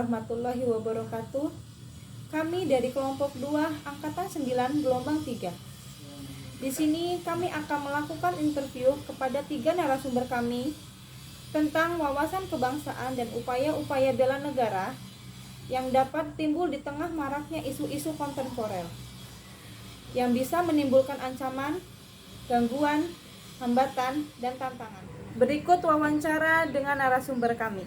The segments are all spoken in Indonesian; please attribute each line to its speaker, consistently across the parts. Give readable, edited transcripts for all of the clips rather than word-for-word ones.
Speaker 1: warahmatullahi wabarakatuh. Kami dari kelompok 2 angkatan 9 gelombang 3. Di sini kami akan melakukan interview kepada 3 narasumber kami tentang wawasan kebangsaan dan upaya-upaya bela negara yang dapat timbul di tengah maraknya isu-isu kontemporer yang bisa menimbulkan ancaman, gangguan, hambatan, dan tantangan. Berikut wawancara dengan narasumber kami.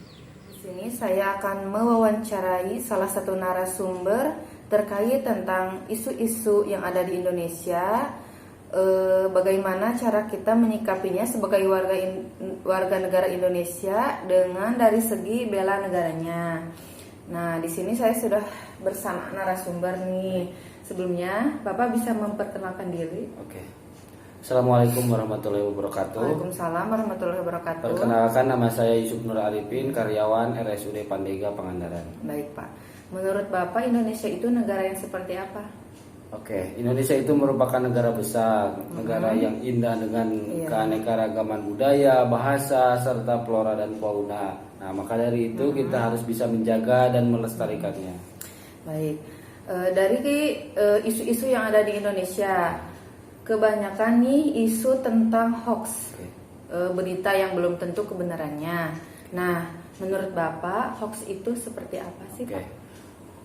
Speaker 2: Di sini saya akan mewawancarai salah satu narasumber terkait tentang isu-isu yang ada di Indonesia, bagaimana cara kita menyikapinya sebagai warga negara Indonesia dengan dari segi bela negaranya. Nah, di sini saya sudah bersama narasumber nih. Sebelumnya, Bapak bisa memperkenalkan diri.
Speaker 3: Oke. Assalamualaikum warahmatullahi wabarakatuh.
Speaker 2: Waalaikumsalam warahmatullahi wabarakatuh.
Speaker 3: Perkenalkan, nama saya Yusuf Nur Arifin, karyawan RSUD Pandega Pangandaran.
Speaker 2: Baik, Pak. Menurut Bapak, Indonesia itu negara yang seperti apa?
Speaker 3: Oke, Indonesia itu merupakan negara besar, negara yang indah dengan keanekaragaman budaya, bahasa, serta flora dan fauna. Nah, maka dari itu kita harus bisa menjaga dan melestarikannya.
Speaker 2: Baik, dari isu-isu yang ada di Indonesia, kebanyakan nih isu tentang hoax, berita yang belum tentu kebenarannya. Nah, menurut Bapak, hoax itu seperti apa sih, Pak?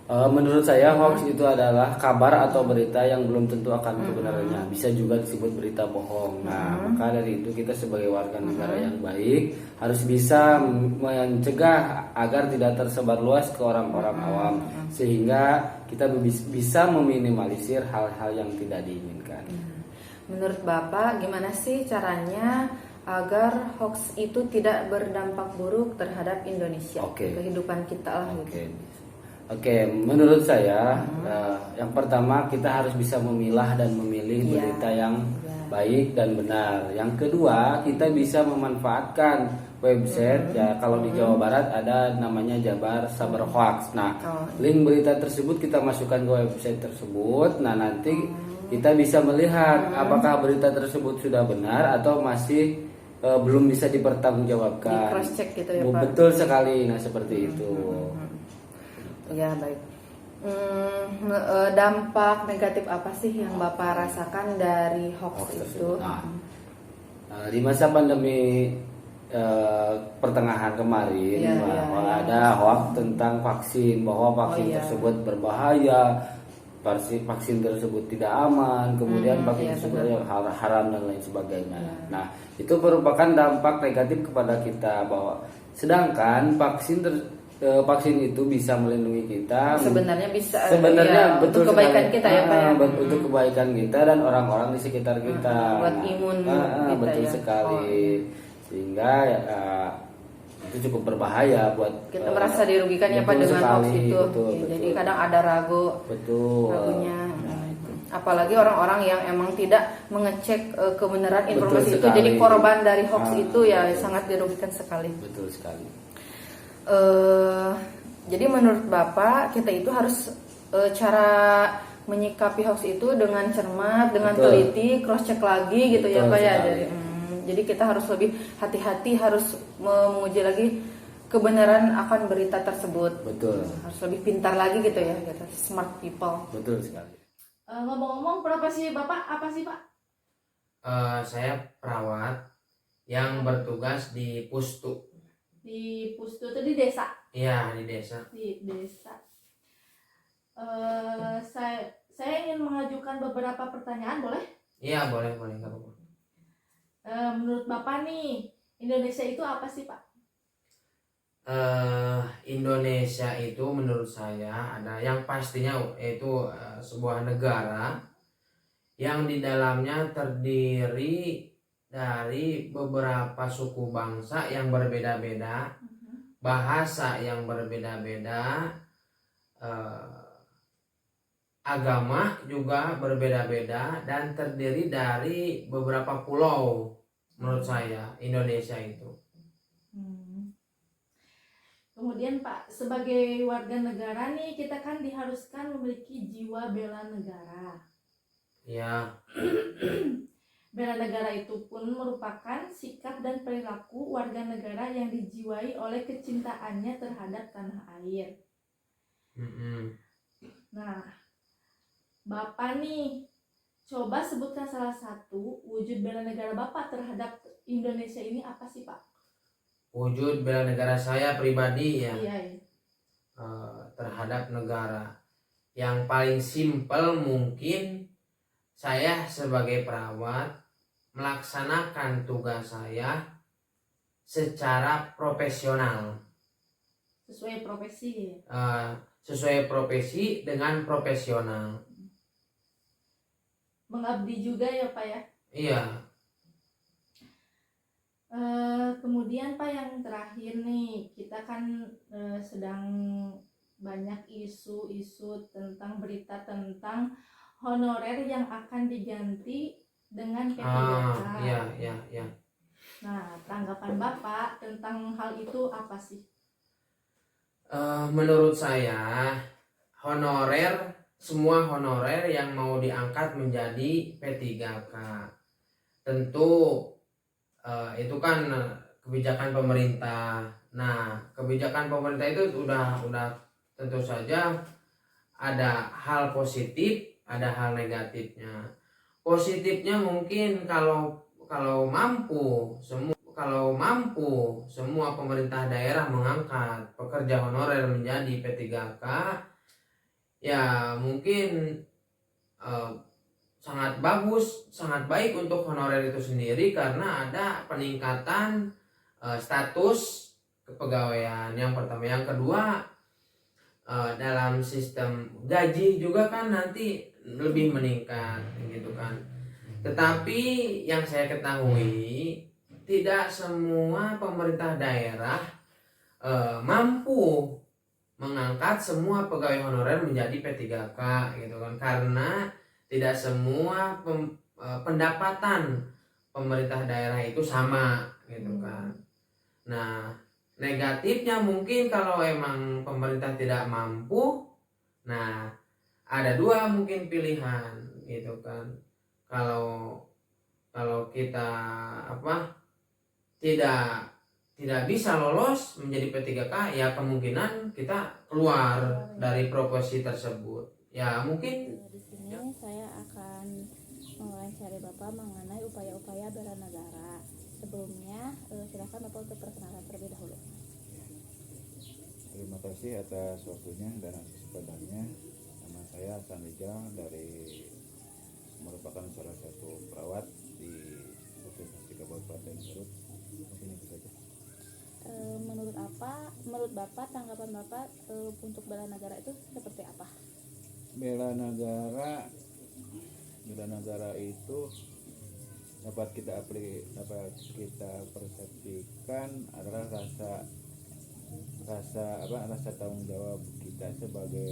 Speaker 3: Menurut saya hoax itu adalah kabar atau berita yang belum tentu akan kebenarannya. Bisa juga disebut berita bohong. Nah, maka dari itu kita sebagai warga negara yang baik harus bisa mencegah agar tidak tersebar luas ke orang-orang awam, sehingga kita bisa meminimalisir hal-hal yang tidak diinginkan.
Speaker 2: Menurut Bapak, gimana sih caranya agar hoax itu tidak berdampak buruk terhadap Indonesia, kehidupan kita lah gitu?
Speaker 3: Oke, menurut saya yang pertama kita harus bisa memilah dan memilih berita yang baik dan benar. Yang kedua, kita bisa memanfaatkan website kalau di Jawa Barat ada namanya Jabar Sabar Hoax. Nah, link berita tersebut kita masukkan ke website tersebut. Nah, nanti kita bisa melihat apakah berita tersebut sudah benar atau masih belum bisa dipertanggungjawabkan.
Speaker 2: Di cross check gitu ya, Pak.
Speaker 3: Betul sekali. Nah, seperti itu.
Speaker 2: Ya, baik. Dampak negatif apa sih yang Bapak rasakan dari hoax itu?
Speaker 3: Di masa pandemi pertengahan kemarin ada hoax tentang vaksin, bahwa vaksin tersebut berbahaya, vaksin tersebut tidak aman, kemudian vaksin tersebut haram dan lain sebagainya. Nah, itu merupakan dampak negatif kepada kita, bahwa sedangkan vaksin itu bisa melindungi kita.
Speaker 2: Sebenarnya
Speaker 3: betul
Speaker 2: untuk kebaikan kita ya, Pak ya.
Speaker 3: Untuk kebaikan kita dan orang-orang di sekitar kita.
Speaker 2: Buat imun kita,
Speaker 3: betul sekali. Sehingga itu cukup berbahaya buat
Speaker 2: kita merasa dirugikan ya, Pak, dengan hoax itu.
Speaker 3: Betul.
Speaker 2: Jadi kadang ada ragunya. Apalagi orang-orang yang emang tidak mengecek kebenaran informasi itu, jadi korban dari hoax itu ya sangat dirugikan sekali.
Speaker 3: Betul sekali.
Speaker 2: Jadi menurut Bapak kita itu harus cara menyikapi hoax itu dengan cermat, dengan teliti, cross check lagi gitu ya, Pak ya. Jadi kita harus lebih hati-hati, harus menguji lagi kebenaran akan berita tersebut.
Speaker 3: Betul.
Speaker 2: Harus lebih pintar lagi gitu ya, gitu. Smart people.
Speaker 3: Betul sekali.
Speaker 1: Ngomong-ngomong, profesi Bapak apa sih, Pak?
Speaker 4: Saya perawat yang bertugas di Pustu.
Speaker 1: Di Pustu itu di desa?
Speaker 4: Iya, di desa.
Speaker 1: Di desa. Saya ingin mengajukan beberapa pertanyaan, boleh?
Speaker 4: Iya, boleh nggak apa-apa.
Speaker 1: Menurut Bapak nih, Indonesia itu apa sih, Pak?
Speaker 4: Indonesia itu menurut saya ada yang pastinya yaitu sebuah negara yang di dalamnya terdiri dari beberapa suku bangsa yang berbeda-beda, bahasa yang berbeda-beda, agama juga berbeda-beda, dan terdiri dari beberapa pulau. Menurut saya Indonesia itu.
Speaker 1: Kemudian Pak, sebagai warga negara nih, kita kan diharuskan memiliki jiwa bela negara.
Speaker 4: Ya.
Speaker 1: Bela negara itu pun merupakan sikap dan perilaku warga negara yang dijiwai oleh kecintaannya terhadap tanah air.
Speaker 4: Mm-mm.
Speaker 5: Nah, Bapak nih, coba sebutkan salah satu wujud bela negara Bapak terhadap Indonesia ini apa sih, Pak?
Speaker 4: Wujud bela negara saya pribadi ya,
Speaker 5: Iya, iya.
Speaker 4: terhadap negara yang paling simpel mungkin saya sebagai perawat melaksanakan tugas saya secara profesional,
Speaker 5: Sesuai profesi.
Speaker 4: sesuai profesi dengan profesional.
Speaker 5: Mengabdi juga ya, Pak ya.
Speaker 4: Iya.
Speaker 5: Kemudian Pak, yang terakhir nih, kita kan sedang banyak isu-isu tentang berita tentang honorer yang akan diganti dengan P3K.
Speaker 4: Iya.
Speaker 5: Nah, tanggapan Bapak tentang hal itu apa sih?
Speaker 4: Menurut saya semua honorer yang mau diangkat menjadi P3K tentu itu kan kebijakan pemerintah. Nah, kebijakan pemerintah itu udah tentu saja ada hal positif, ada hal negatifnya. Positifnya mungkin kalau mampu semua pemerintah daerah mengangkat pekerja honorer menjadi P3K, ya mungkin sangat bagus, sangat baik untuk honorer itu sendiri karena ada peningkatan status kepegawaian. Yang pertama, yang kedua, dalam sistem gaji juga kan nanti lebih meningkat gitu kan. Tetapi yang saya ketahui tidak semua pemerintah daerah mampu mengangkat semua pegawai honorer menjadi P3K gitu kan, karena tidak semua pendapatan pemerintah daerah itu sama gitu kan. Nah, negatifnya mungkin kalau emang pemerintah tidak mampu, nah ada dua mungkin pilihan gitu kan. Kalau kita tidak bisa lolos menjadi P3K, ya kemungkinan kita keluar dari profesi tersebut. Ya mungkin
Speaker 1: Di sini saya akan mewawancari Bapak mengenai upaya-upaya bela negara. Sebelumnya, silakan Bapak untuk perkenalan terlebih dahulu.
Speaker 6: Terima kasih atas waktunya dan kesempatannya. Nama saya Hasan Rijal merupakan salah satu perawat di Puskesmas Kabupaten Garut. Mungkin itu saja.
Speaker 1: Menurut Bapak, tanggapan Bapak untuk bela negara itu seperti apa?
Speaker 6: Bela negara itu dapat kita persepsikan adalah rasa tanggung jawab kita sebagai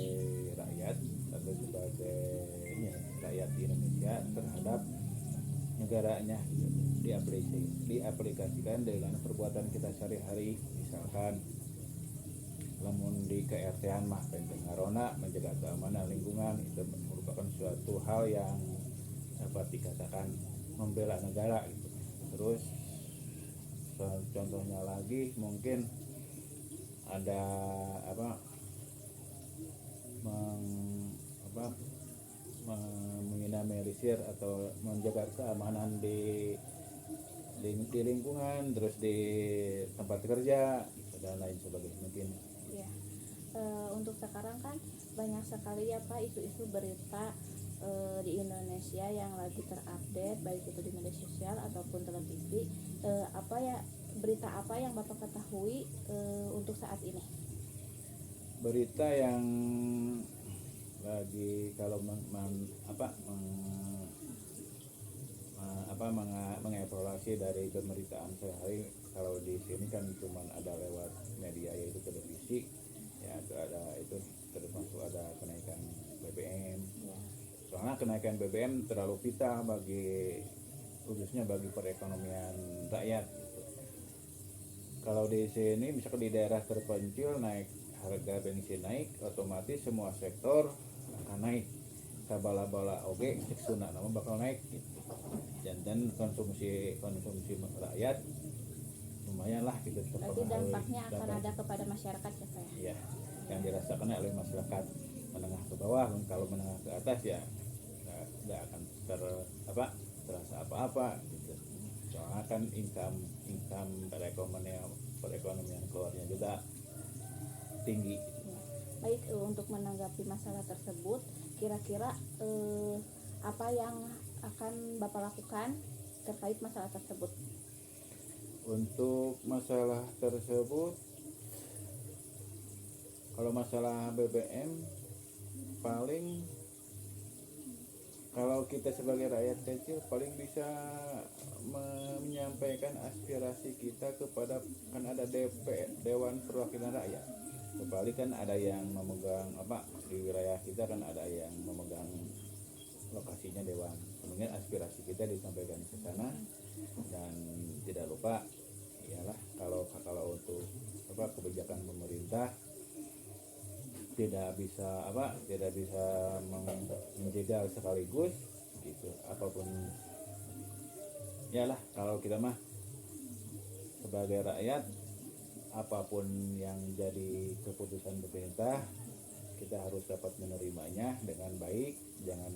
Speaker 6: rakyat atau sebagai rakyat di Indonesia terhadap negaranya, diaplikasikan dengan perbuatan kita sehari-hari. Misalkan namun di KRT-an mah penting ngarona menjaga keamanan lingkungan, itu merupakan suatu hal yang dapat dikatakan membela negara gitu. Terus contohnya lagi mungkin ada meminimalisir atau menjaga keamanan di lingkungan, terus di tempat kerja dan lain sebagainya mungkin.
Speaker 1: Ya, untuk sekarang kan banyak sekali ya Pak isu-isu berita di Indonesia yang lagi terupdate, baik itu di media sosial ataupun televisi. Berita apa yang Bapak ketahui untuk saat ini?
Speaker 6: Berita yang lagi kalau mengevaluasi dari pemberitaan sehari, kalau di sini kan cuma ada lewat media yaitu televisi ya, itu termasuk ada kenaikan BBM ya. Soalnya kenaikan BBM terlalu vital khususnya bagi perekonomian rakyat gitu. Kalau di sini misalkan di daerah terpencil harga bensin naik, otomatis semua sektor akan naik. Sabala-bala oge seksuna nama bakal naik gitu. Dan konsumsi rakyat lumayan lah gitu.
Speaker 1: Berarti dampaknya akan ada kepada masyarakat ya Pak ya?
Speaker 6: Iya. yang dirasakan oleh masyarakat menengah ke bawah. Kalau menengah ke atas ya nggak akan terasa apa-apa gitu. Soalnya kan income perekonomian keluarnya juga tinggi.
Speaker 1: Baik, untuk menanggapi masalah tersebut, kira-kira apa yang akan Bapak lakukan terkait masalah tersebut?
Speaker 6: Untuk masalah tersebut, kalau masalah BBM, paling kalau kita sebagai rakyat kecil paling bisa menyampaikan aspirasi kita kepada, kan ada Dewan Perwakilan Rakyat. Kembali kan ada yang memegang di wilayah kita kan ada yang memegang lokasinya dewan. Kemudian aspirasi kita disampaikan ke sana, dan tidak lupa ialah kalau untuk kebijakan pemerintah tidak bisa menjegal sekaligus gitu, apapun ialah kalau kita mah sebagai rakyat, apapun yang jadi keputusan pemerintah kita harus dapat menerimanya dengan baik, jangan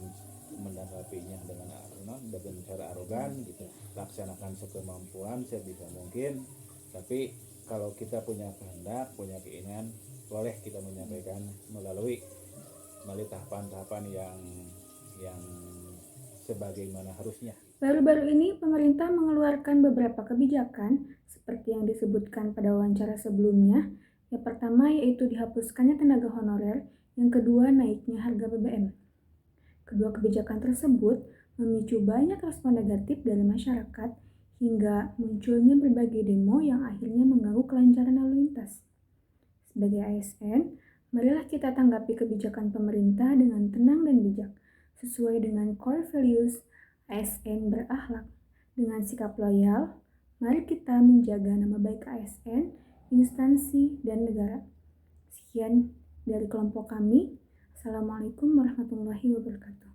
Speaker 6: menanggapinya dengan cara arogan gitu. Laksanakan sekemampuan sebisa mungkin, tapi kalau kita punya kehendak, punya keinginan, boleh kita menyampaikan melalui tahapan-tahapan yang sebagaimana harusnya.
Speaker 7: Baru-baru ini pemerintah mengeluarkan beberapa kebijakan seperti yang disebutkan pada wawancara sebelumnya. Yang pertama yaitu dihapuskannya tenaga honorer, yang kedua naiknya harga BBM. Kedua kebijakan tersebut memicu banyak respon negatif dari masyarakat hingga munculnya berbagai demo yang akhirnya mengganggu kelancaran lalu lintas. Sebagai ASN, marilah kita tanggapi kebijakan pemerintah dengan tenang dan bijak, sesuai dengan core values ASN berakhlak. Dengan sikap loyal, mari kita menjaga nama baik ASN, instansi, dan negara. Sekian dari kelompok kami. Assalamualaikum warahmatullahi wabarakatuh.